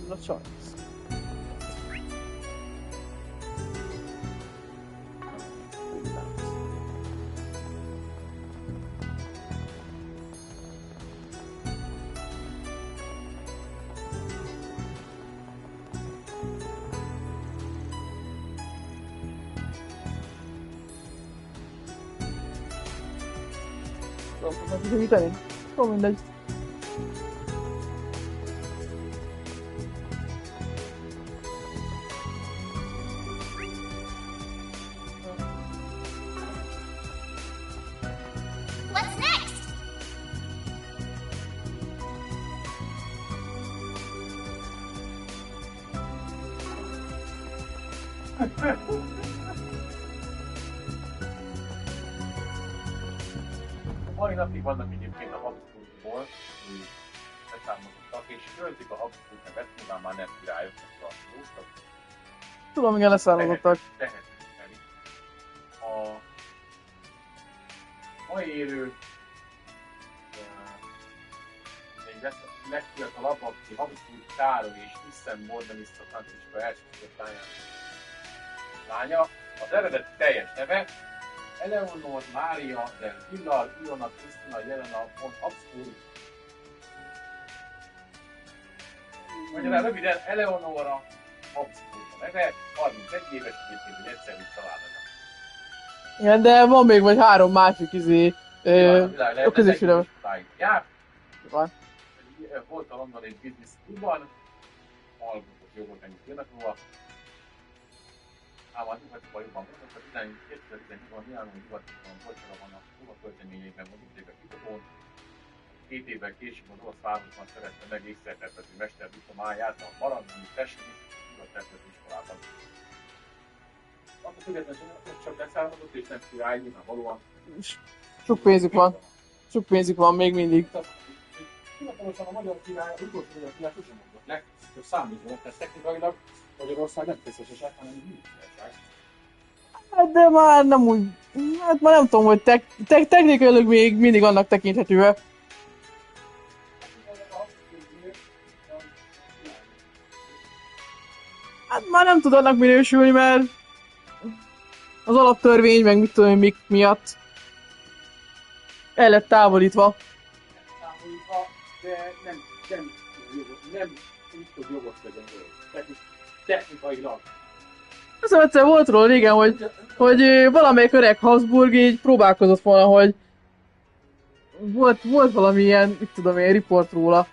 No choice. Nem tudnak bizonyítani? Akkor mindegy. What's next? Mai napig vannak egyébként a Habsburgból, hogy beszámoltak, és őrzik a Habsburg nevet, nyilván már nem királyok, a róstak. Tudom, igen, leszállottak. A mai élő egy legfiatalabb, aki Habsburg Károly és Isten Morganiszta franciska elsősorban lánya, az eredeti teljes neve Eleonor Mária del Villar Ilona Krisztina Jelena von Habsburg. Magyarán röviden Eleonora Habsburg a neve, 31 éves, egyébként egy egyszerű családanyag. Igen, de van még vagy 3 másik középsülő. Van. Volt a londoni Business Schoolban, hallgatott jogot ennyit jönnek róla. Ám a nyugatban jobban mondott, a 2018-ban Milánó nyugatban Bocsarabban a költeményében mondítják a kitatón. 2 évvel később az orosz városban szerezte meg ékszertervező mester diplomáját a maradni Pessimist nyugattervező iskolában. Akkor függetlenül csak leszármazott és nem király, nyilvánvalóan. Sok pénzük van még mindig. Hivatalosan a magyar király, az utolsó magyar király sosem mondott le, hogy számítógép, tehát technikailag Magyarország nem közösesek, hanem egy működések. Hát de már nem úgy... Hát már nem tudom, hogy technikailag még mindig annak tekinthető-e. Hát már nem tud annak minősülni, mert az alaptörvény, meg mit tudom mik miatt el lett távolítva. De nem tud jogot legyen technikailag. Aztán egyszer volt róla régen, hogy valamelyik öreg Habsburg így próbálkozott volna, hogy Volt valami ilyen, mit tudom én, riport róla.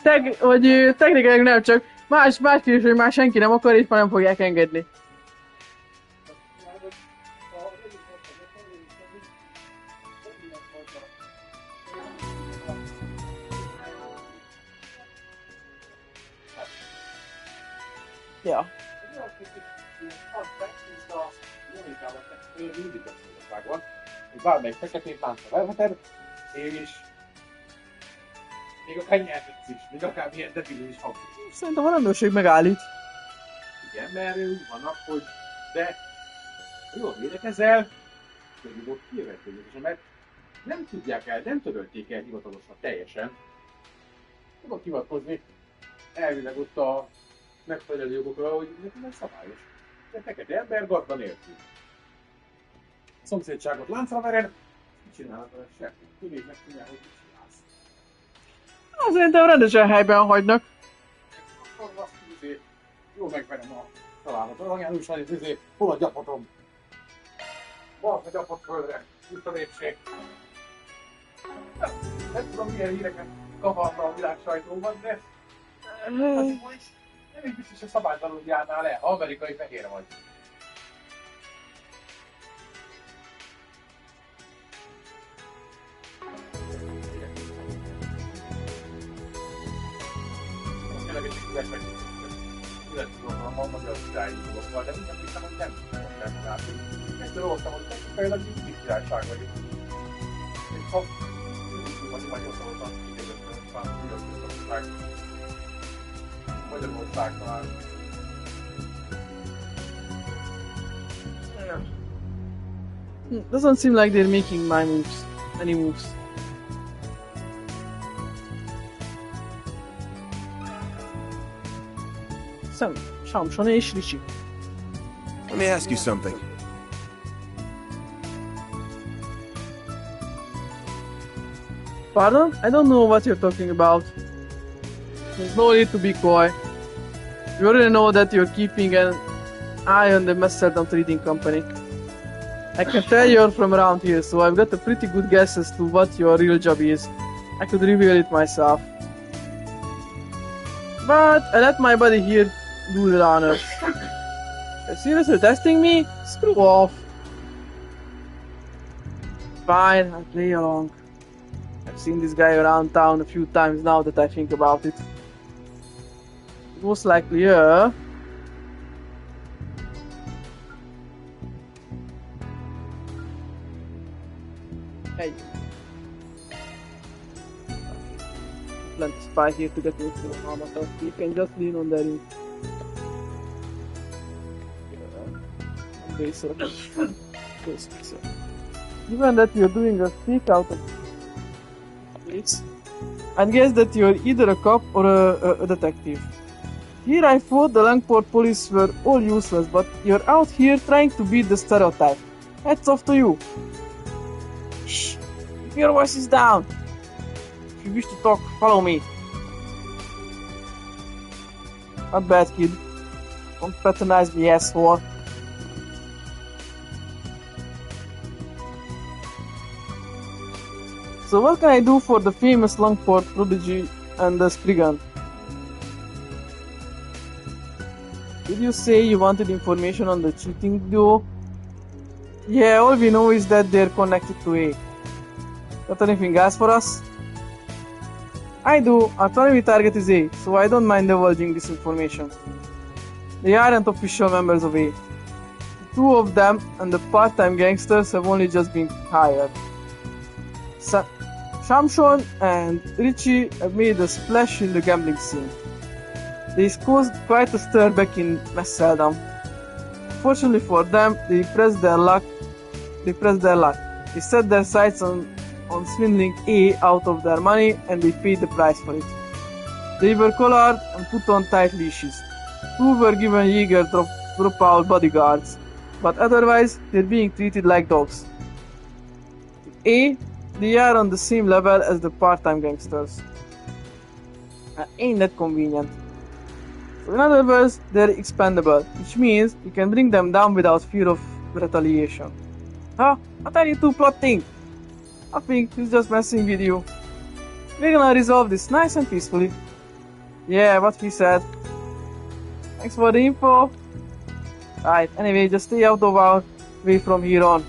Technikailag nem, csak más kérdés, hogy már senki nem akar, és már nem fogják engedni. Ja. Bármelyik feketén láncra elheted, és még a kenyernic is, még akármilyen debilül is hangzik. Szerintem a rendőrség megállít. Igen, mert úgy vannak, hogy de jól védekezel, hogy ott kijövetőzés, mert nem tudják el, nem törölték el hivatalosan teljesen. Tudok hivatkozni elvileg ott a megfelelő jogokra, hogy nem szabályos. De fekete ember gazda nélkül. A szomszédságot láncra vered, mit csinálnak vele semmit? Tudjuk megcsinálni, hogy mit csinálsz. Szerintem rendesen helyben hagynak. Akkor azt izé, jól megverem a találatot. Anyán újság, hogy izé, hol a gyapotom? Balsz a gyapot földre, itt a népség. Nem tudom, milyen híreket kavarta a világ sajtóban, de nem is biztos, hogy szabálytalanul járnál le, ha amerikai fehér vagy. Tényleg egy ügyesek, illetve a magyar királyi dolgokkal, de mindent hiszem, hogy nem látunk. Egyszer olvastam, hogy technikailag mindig királyság vagyunk. És ha mindig Magyarországon Magyarország talán. Doesn't seem like they're making any moves. Samson és Richie. Let me ask you something. Pardon? I don't know what you're talking about. There's no need to be coy. You already know that you're keeping an eye on the Amsterdam Trading Company. I can tell you're from around here, so I've got a pretty good guess as to what your real job is. I could reveal it myself. But I let my buddy here do the honors. You're seriously testing me? Screw off. Fine, I'll play along. I've seen this guy around town a few times now that I think about it. Most likely, yeah. Hey. Plenty spy here to get into the armor. You can just lean on the roof. Okay, so. Given that you're doing a sneak out of this, I guess that you're either a cop or a detective. Here I thought the Langport police were all useless, but you're out here trying to beat the stereotype. Hats off to you. Shh! Keep your voices down. If you wish to talk, follow me. Not bad, kid. Don't patronize me, asshole. So what can I do for the famous Langport prodigy and the Spriggan? Did you say you wanted information on the cheating duo? Yeah, all we know is that they're connected to A. Got anything else for us? I do. Our primary target is A, so I don't mind divulging this information. They aren't official members of A. The two of them and the part-time gangsters have only just been hired. Shamshon and Richie have made a splash in the gambling scene. They caused quite a stir back in Amsterdam. Fortunately for them, they pressed their luck. They set their sights on swindling A out of their money, and they paid the price for it. They were collared and put on tight leashes. Two were given Jaeger drop-out bodyguards, but otherwise they're being treated like dogs. A, they are on the same level as the part-time gangsters. Ain't that convenient? So in other words, they're expendable, which means you can bring them down without fear of retaliation. Huh? What are you two plotting? I think he's just messing with you. We're gonna resolve this nice and peacefully. Yeah, what he said. Thanks for the info. Right, anyway, just stay out of our way from here on.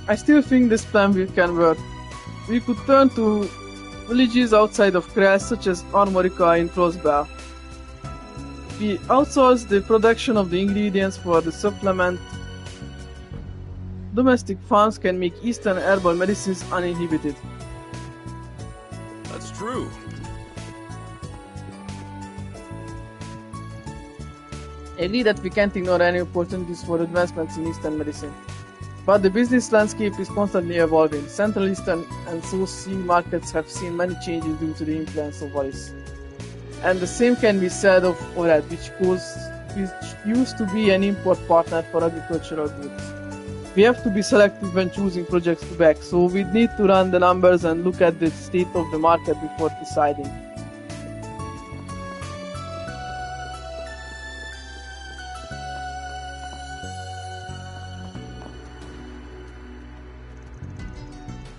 I still think this plan can work. We could turn to villages outside of Kras, such as Armorica and Frostbell. We outsource the production of the ingredients for the supplement. Domestic farms can make Eastern herbal medicines uninhibited. That's true. I agree that we can't ignore any opportunities for advancements in Eastern medicine. But the business landscape is constantly evolving. Central Eastern and South Sea markets have seen many changes due to the influence of Valis. And the same can be said of Orad, which used to be an import partner for agricultural goods. We have to be selective when choosing projects to back, so we need to run the numbers and look at the state of the market before deciding.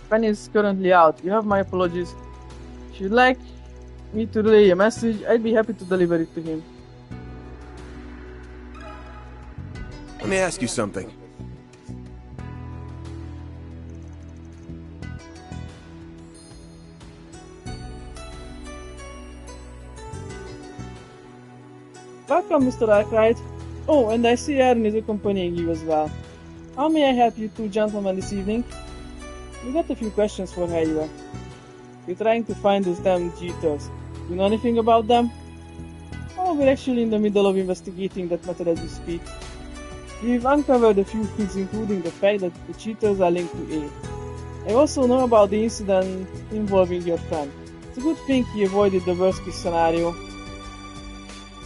Penny is currently out. You have my apologies. If you'd like me to relay a message, I'd be happy to deliver it to him. Let me ask you something. Welcome, Mr. Arkwright. Oh, and I see Aaron is accompanying you as well. How may I help you two gentlemen this evening? We got a few questions for Hayua. We're trying to find those damn cheaters. You know anything about them? Oh, we're actually in the middle of investigating that matter as we speak. We've uncovered a few things, including the fact that the cheaters are linked to A. I also know about the incident involving your friend. It's a good thing he avoided the worst case scenario.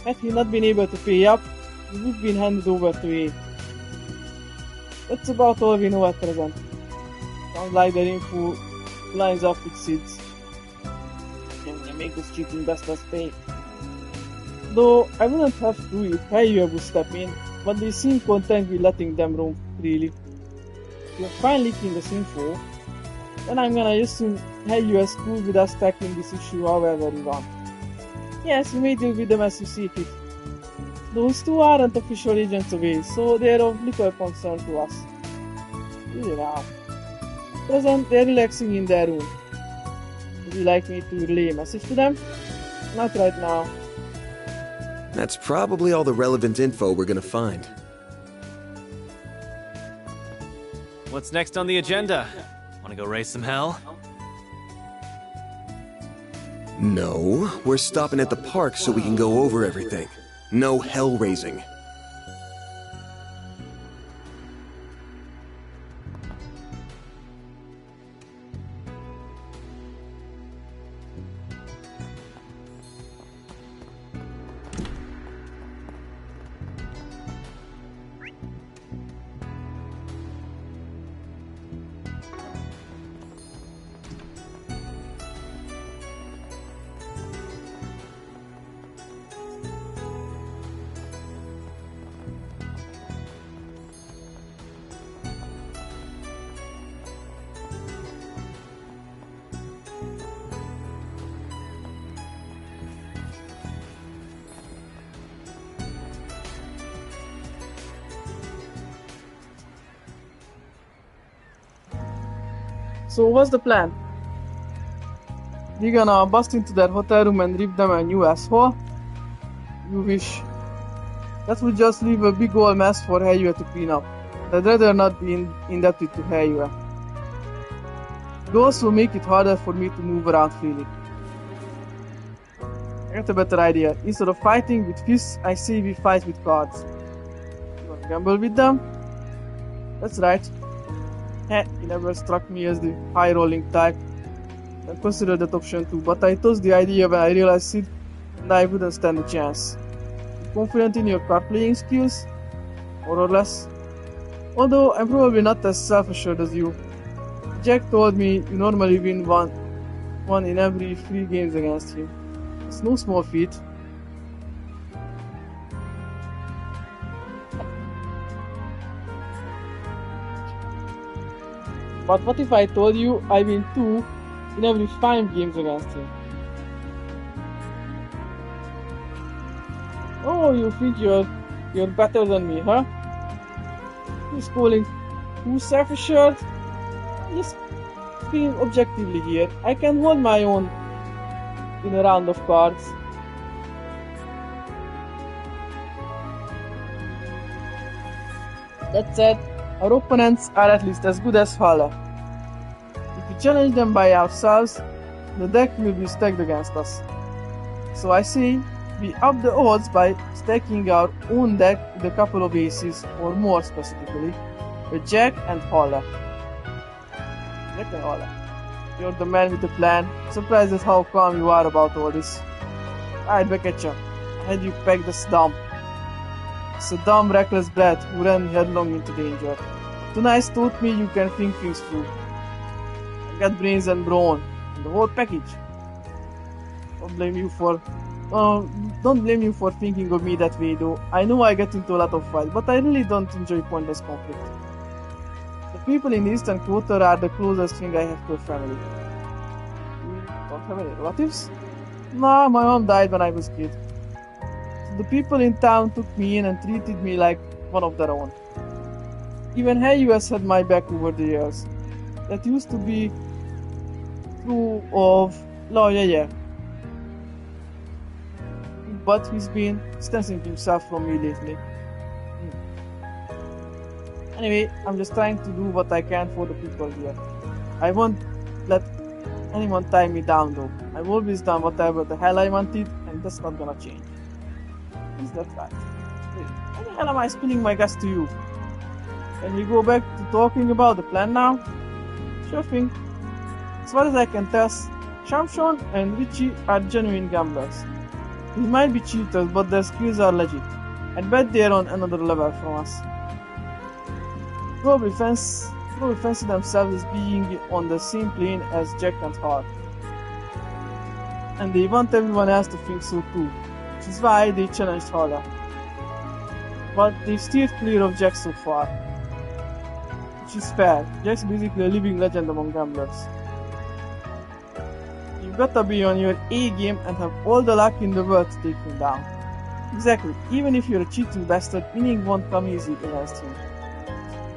Had he not been able to pay up, he would have been handed over to A. That's about all we know at present. Sounds like the info lines up with Sid's. And make this cheating bastards pay. Though I wouldn't have to if Hayua would step in, but they seem content with letting them roam freely. If you're fine leaking this info, then I'm gonna assume Hayua is cool with us tackling this issue however we want. Yes, we may deal with them as you see fit. Those two aren't official agents of A, so they're of little concern to us. Really now. Present, they're relaxing in their room. Would you like me to relay a message to them? Not right now. That's probably all the relevant info we're gonna find. What's next on the agenda? Wanna go raise some hell? No, we're stopping at the park so we can go over everything. No hell raising. So what's the plan? We gonna bust into their hotel room and rip them a new asshole? You wish. That would just leave a big old mess for Hayua to clean up. I'd rather not be indebted to Hayua. It would also make it harder for me to move around freely. I got a better idea. Instead of fighting with fists, I say we fight with cards. You wanna gamble with them? That's right. He never struck me as the high-rolling type. I considered that option too, but I tossed the idea when I realized it and I wouldn't stand a chance. You confident in your card playing skills? More or less. Although I'm probably not as self-assured as you. Jack told me you normally win one in every 3 games against him. It's no small feat. But what if I told you I win 2 in every 5 games against him? Oh, you think you're better than me, huh? He's calling too self-assured? Just being objectively here, I can hold my own in a round of cards. That said, our opponents are at least as good as Hala. If we challenge them by ourselves, the deck will be stacked against us. So I say, we up the odds by stacking our own deck with a couple of aces, or more specifically, with Jack and Hala. Jack and Hala. You're the man with the plan. Surprised at how calm you are about all this. I'd back at you. I had you pegged as dumb. It's a dumb, reckless brat who ran headlong into danger. Tonight's taught me you can think things through. I got brains and brawn, and the whole package. Don't blame you for thinking of me that way though. I know I get into a lot of fights, but I really don't enjoy pointless conflict. The people in the Eastern Quarter are the closest thing I have to a family. You don't have any relatives? Nah, my mom died when I was a kid. The people in town took me in and treated me like one of their own. Even Hey US had my back over the years. That used to be true of yeah. But he's been distancing himself from me lately. Anyway, I'm just trying to do what I can for the people here. I won't let anyone tie me down though. I've always done whatever the hell I wanted, and that's not gonna change. Is that right? Wait, why the hell am I spilling my gas to you? Can we go back to talking about the plan now? Sure thing. As far as I can tell, Shamshon and Richie are genuine gamblers. They might be cheaters, but their skills are legit. I bet they're on another level from us. Probably fancy themselves as being on the same plane as Jack and Hart. And they want everyone else to think so too, which is why they challenged Hala. But they've steered clear of Jack so far. Which is fair. Jack's basically a living legend among gamblers. You gotta be on your A game and have all the luck in the world to take him down. Exactly, even if you're a cheating bastard, winning won't come easy against him.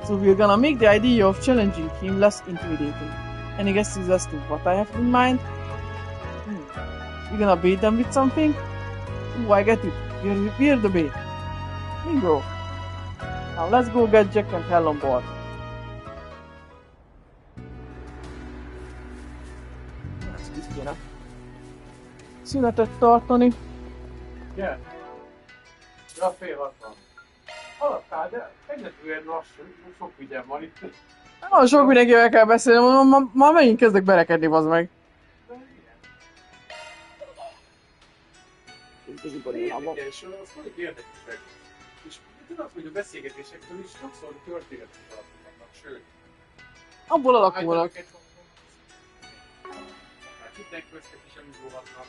So we're gonna make the idea of challenging him less intimidating. Any guesses as to what I have in mind? We're gonna bait them with something? Ooh, I get it. We're the bait. Bingo. Now let's go get Jack and Hal on board. Szünetet tartani. Igen. Ja, fél 60. Haladtál, de meglepően lassú, sok ügyem van itt. Ah, sok mindenkivel kell beszélni, ma megint kezdek berekedni, bazd meg. Érdekes, azok érdekesek. És tudod, hogy a beszélgetésektől is sokszor történetek alakulnak, sőt. Abból alakulnak. Hitten köztek is elindulhatnak.